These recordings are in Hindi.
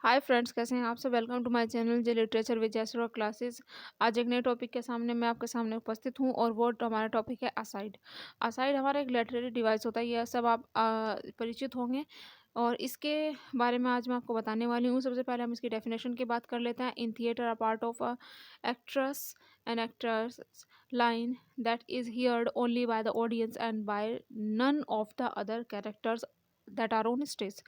हाय फ्रेंड्स, कैसे हैं आप सब। Welcome to my channel J literature with जैसर क्लासेस। आज एक नए टॉपिक के सामने मैं आपके सामने उपस्थित हूं और वो हमारा टॉपिक है असाइड। असाइड हमारा एक लिटरेरी डिवाइस होता है, यह सब आप परिचित होंगे और इसके बारे में आज मैं आपको बताने वाली हूँ। सबसे पहले हम इसकी डेफिनेशन की बात कर लेते हैं। In theatre a part of a actress and actors line that is heard only by the audience and by none of the other characters that are on stage.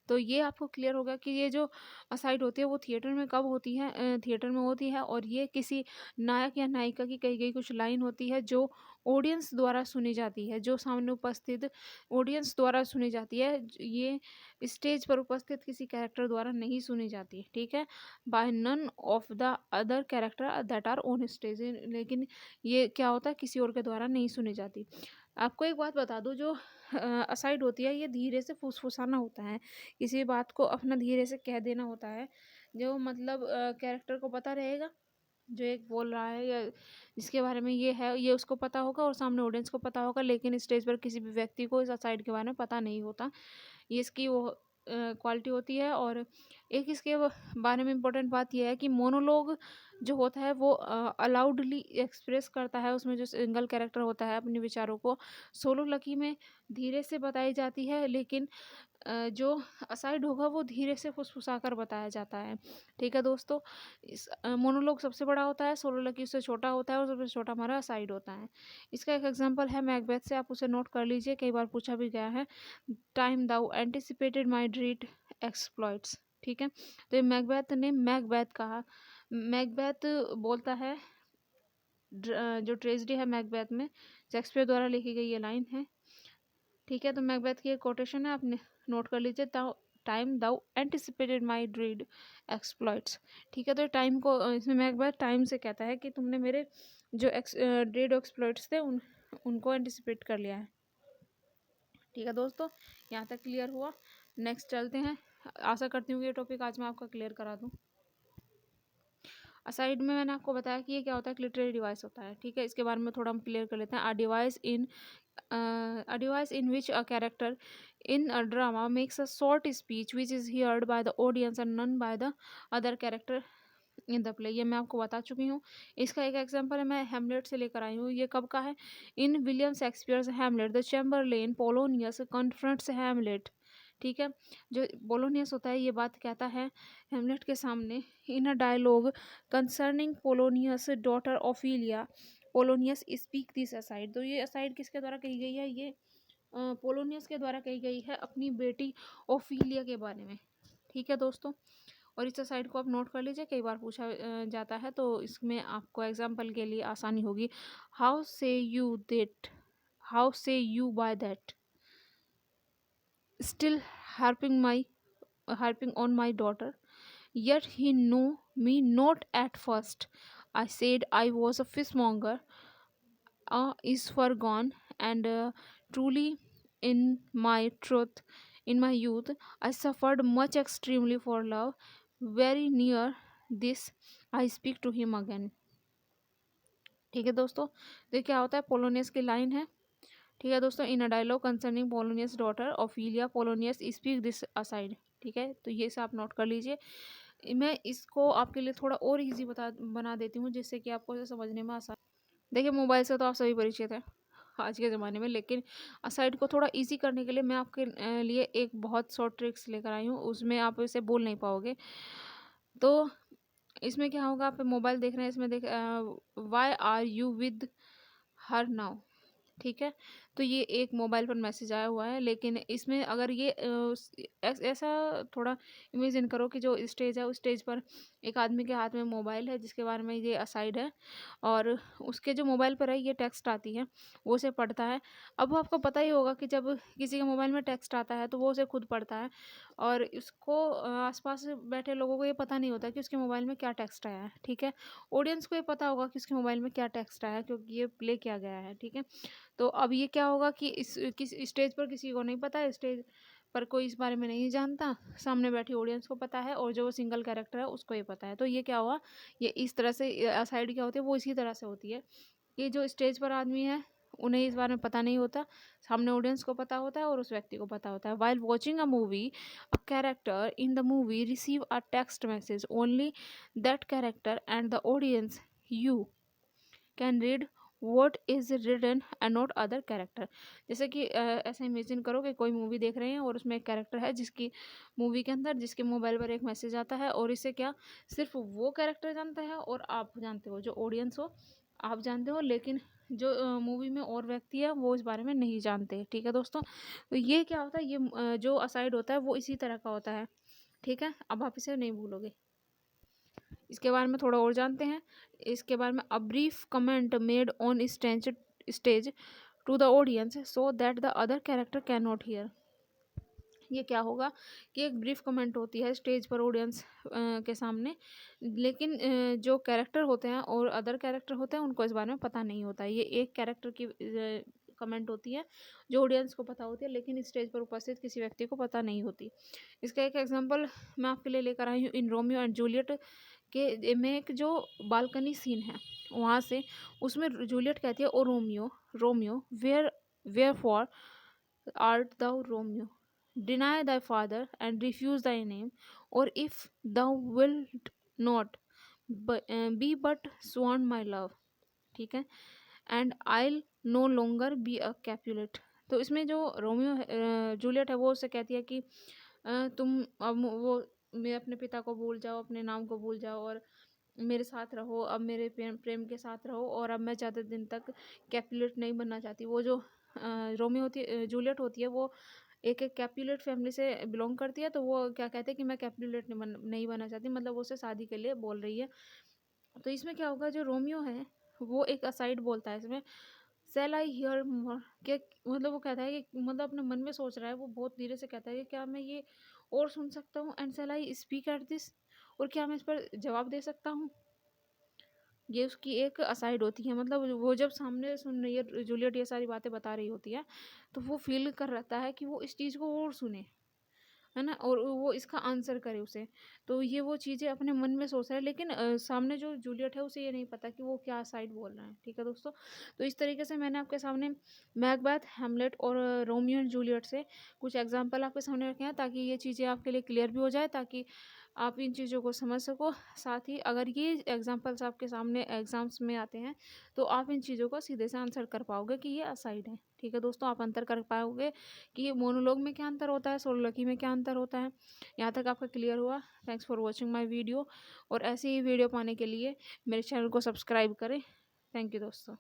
तो ये आपको क्लियर होगा कि ये जो असाइड होती है वो थिएटर में कब होती है, थिएटर में होती है और ये किसी नायक या नायिका की कही गई कुछ लाइन होती है जो ऑडियंस द्वारा सुनी जाती है, जो सामने उपस्थित ऑडियंस द्वारा सुनी जाती है। ये स्टेज पर उपस्थित किसी कैरेक्टर द्वारा नहीं सुनी जाती, ठीक है, by none of the other character that are on stage. लेकिन ये क्या होता है, किसी और के द्वारा नहीं सुनी जाती। आपको एक बात बता दूं, जो असाइड होती है ये धीरे से फुसफुसाना होता है, किसी बात को अपना धीरे से कह देना होता है। जो मतलब कैरेक्टर को पता रहेगा, जो एक बोल रहा है या जिसके बारे में ये है, ये उसको पता होगा और सामने ऑडियंस को पता होगा, लेकिन स्टेज पर किसी भी व्यक्ति को इस असाइड के बारे में पता नहीं होता। ये इसकी वो क्वालिटी होती है। और एक इसके बारे में इम्पोर्टेंट बात यह है कि मोनोलॉग जो होता है वो अलाउडली एक्सप्रेस करता है, उसमें जो सिंगल कैरेक्टर होता है अपने विचारों को। सोलो लकी में धीरे से बताई जाती है, लेकिन जो असाइड होगा वो धीरे से फुसफुसाकर बताया जाता है, ठीक है दोस्तों। इस मोनोलॉग सबसे बड़ा होता है, सोलो लकी उससे छोटा होता है और सबसे छोटा हमारा असाइड होता है। इसका एक एग्जांपल है मैकबेथ से, आप उसे नोट कर लीजिए, कई बार पूछा भी गया है। टाइम दाउ एंटिसिपेटेड माई ड्रीड एक्सप्लॉइट्स, ठीक है। तो ये मैकबेथ ने मैकबेथ कहा। मैकबेथ बोलता है, जो ट्रेजेडी है मैकबेथ में शेक्सपियर द्वारा लिखी गई ये लाइन है, ठीक है। तो मैकबेथ की एक कोटेशन है, आपने नोट कर लीजिए। टाइम दाउ एंटिसिपेटेड माई ड्रीड एक्सप्लॉइट्स, ठीक है। तो टाइम को इसमें मैकबेथ टाइम से कहता है कि तुमने मेरे जो ड्रीड एक्सप्लॉइट्स थे उनको एंटिसिपेट कर लिया है, ठीक है दोस्तों। यहाँ तक क्लियर हुआ। नेक्स्ट चलते हैं। आशा करती हूँ कि ये टॉपिक आज मैं आपका क्लियर करा दूँ। असाइड में मैंने आपको बताया कि ये क्या होता है, लिटरेरी डिवाइस होता है, ठीक है। इसके बारे में थोड़ा हम क्लियर कर लेते हैं। A device in which a character in a drama makes a short speech which is heard by the audience and none by the other character in the play. ये मैं आपको बता चुकी हूँ। इसका एक एग्जांपल है, मैं हेमलेट से लेकर आई हूँ। ये कब का है? In William Shakespeare's Hamlet the chamberlain Polonius confronts Hamlet, ठीक है। जो पोलोनियस होता है ये बात कहता है हेमलेट के सामने in a dialogue concerning Polonius daughter Ophelia. Polonius speak this aside. तो ये असाइड किसके द्वारा कही गई है? ये पोलोनियस के द्वारा कही गई है अपनी बेटी ओफिलिया के बारे में, ठीक है दोस्तों। और इस साइड को आप नोट कर लीजिए, कई बार पूछा जाता है, तो इसमें आपको एग्जाम्पल के लिए आसानी होगी। हाउ से यू दैट, हाउ से you by that, still harping my harping on my daughter, yet he knew me not at first. I said I was a fishmonger, is far gone, and truly in my truth, in my youth, I suffered much extremely for love. Very near this, I speak to him again, ठीक है दोस्तों। तो ये क्या होता है? पोलोनियस की लाइन है, ठीक है दोस्तों। In a dialogue concerning Polonius daughter Ophelia Polonius speak this aside, ठीक है। तो ये सब आप नोट कर लीजिए। मैं इसको आपके लिए थोड़ा और इजी बना देती हूँ, जिससे कि आपको इसे समझने में आसान। देखिए, मोबाइल से तो आप सभी परिचित हैं आज के ज़माने में, लेकिन असाइड को थोड़ा इजी करने के लिए मैं आपके लिए एक बहुत शॉर्ट ट्रिक्स लेकर आई हूँ, उसमें आप इसे बोल नहीं पाओगे। तो इसमें क्या होगा, आप मोबाइल देख रहे हैं, इसमें देख why are you with her now, ठीक है। तो ये एक मोबाइल पर मैसेज आया हुआ है, लेकिन इसमें अगर ये ऐसा थोड़ा इमेजिन करो कि जो स्टेज है उस स्टेज पर एक आदमी के हाथ में मोबाइल है जिसके बारे में ये असाइड है, और उसके जो मोबाइल पर है ये टेक्स्ट आती है, वो उसे पढ़ता है। अब आपको पता ही होगा कि जब किसी के मोबाइल में टेक्स्ट आता है तो वो उसे खुद पढ़ता है, और इसको आसपास बैठे लोगों को ये पता नहीं होता कि उसके मोबाइल में क्या टेक्स्ट आया है, ठीक है। ऑडियंस को ये पता होगा कि उसके मोबाइल में क्या टेक्स्ट आया है, क्योंकि ये प्ले किया गया है, ठीक है। तो अब ये क्या होगा कि किस स्टेज पर किसी को नहीं पता है, स्टेज पर कोई इस बारे में नहीं जानता, सामने बैठी ऑडियंस को पता है, और जो सिंगल कैरेक्टर है उसको ये पता है। तो ये क्या हुआ, ये इस तरह से असाइड क्या होती है, वो इसी तरह से होती है कि जो स्टेज पर आदमी है उन्हें इस बारे में पता नहीं होता, सामने ऑडियंस को पता होता है और उस व्यक्ति को पता होता है। While watching a movie, a character in the movie receive a text message, only that character and the audience you can read what is written and not other character. जैसे कि ऐसा इमेजिन करो कि कोई मूवी देख रहे हैं और उसमें एक कैरेक्टर है जिसकी मूवी के अंदर जिसके मोबाइल पर एक मैसेज आता है, और इसे क्या सिर्फ वो कैरेक्टर जानता है और आप जानते हो, जो ऑडियंस हो आप जानते हो, लेकिन जो मूवी में और व्यक्ति है वो इस बारे में नहीं जानते। ठीक है दोस्तों, तो ये क्या होता है, ये जो असाइड होता है वो इसी तरह का होता है। ठीक है, अब आप इसे नहीं भूलोगे। इसके बारे में थोड़ा और जानते हैं। इसके बारे में a brief comment made on stage to the audience so that the other character can not hear. ये क्या होगा कि एक ब्रीफ कमेंट होती है स्टेज पर ऑडियंस के सामने, लेकिन जो कैरेक्टर होते हैं और अदर कैरेक्टर होते हैं उनको इस बारे में पता नहीं होता। ये एक कैरेक्टर की कमेंट होती है जो ऑडियंस को पता होती है, लेकिन स्टेज पर उपस्थित किसी व्यक्ति को पता नहीं होती। इसका एक एग्जांपल मैं आपके लिए लेकर आई हूँ इन रोमियो एंड जूलियट के में। एक जो बालकनी सीन है वहाँ से, उसमें जूलियट कहती है, O Romeo Romeo wherefore art thou Romeo, deny thy father and refuse thy name, और if thou wilt not be but sworn my love. ठीक है, and I no longer be a Capulet. तो इसमें जो रोमियो जूलियट है वो उससे कहती है कि तुम अब वो मैं अपने पिता को भूल जाओ, अपने नाम को भूल जाओ और मेरे साथ रहो, अब मेरे प्रेम के साथ रहो, और अब मैं ज़्यादा दिन तक कैपुलेट नहीं बनना चाहती। वो जो रोमियो होती है, जूलियट होती है, वो एक कैपुलेट फैमिली से बिलोंग करती है, तो वो क्या कहते हैं कि मैं कैपुलेट नहीं बनना चाहती, मतलब वो उससे शादी के लिए बोल रही है। तो इसमें क्या होगा, जो रोमियो है वो एक असाइड बोलता है इसमें, सेल आई हियर मोर, क्या मतलब वो कहता है कि मतलब अपने मन में सोच रहा है, वो बहुत धीरे से कहता है कि क्या मैं ये और सुन सकता हूँ, and shall I speak at this, और क्या मैं इस पर जवाब दे सकता हूँ। ये उसकी एक असाइड होती है, मतलब वो जब सामने सुन रही है जूलियट ये सारी बातें बता रही होती है, तो वो फील कर रहता है कि वो इस चीज़ को और सुने, है ना, और वो इसका आंसर करे उसे। तो ये वो चीज़ें अपने मन में सोच रहा है, लेकिन सामने जो जूलियट है उसे ये नहीं पता कि वो क्या साइड बोल रहा है। ठीक है दोस्तों, तो इस तरीके से मैंने आपके सामने मैकबेथ, हैमलेट और रोमियो एंड जूलियट से कुछ एग्जाम्पल आपके सामने रखे हैं, ताकि ये चीज़ें आपके लिए क्लियर भी हो जाए, ताकि आप इन चीज़ों को समझ सको। साथ ही अगर ये एग्जाम्पल्स आपके सामने एग्जाम्स में आते हैं, तो आप इन चीज़ों को सीधे से आंसर कर पाओगे कि ये असाइड है। ठीक है दोस्तों, आप अंतर कर पाओगे कि मोनोलॉग में क्या अंतर होता है, सोलोलॉगी में क्या अंतर होता है। यहाँ तक आपका क्लियर हुआ। Thanks for watching my video, और ऐसे ही वीडियो पाने के लिए मेरे चैनल को सब्सक्राइब करें। थैंक यू दोस्तों।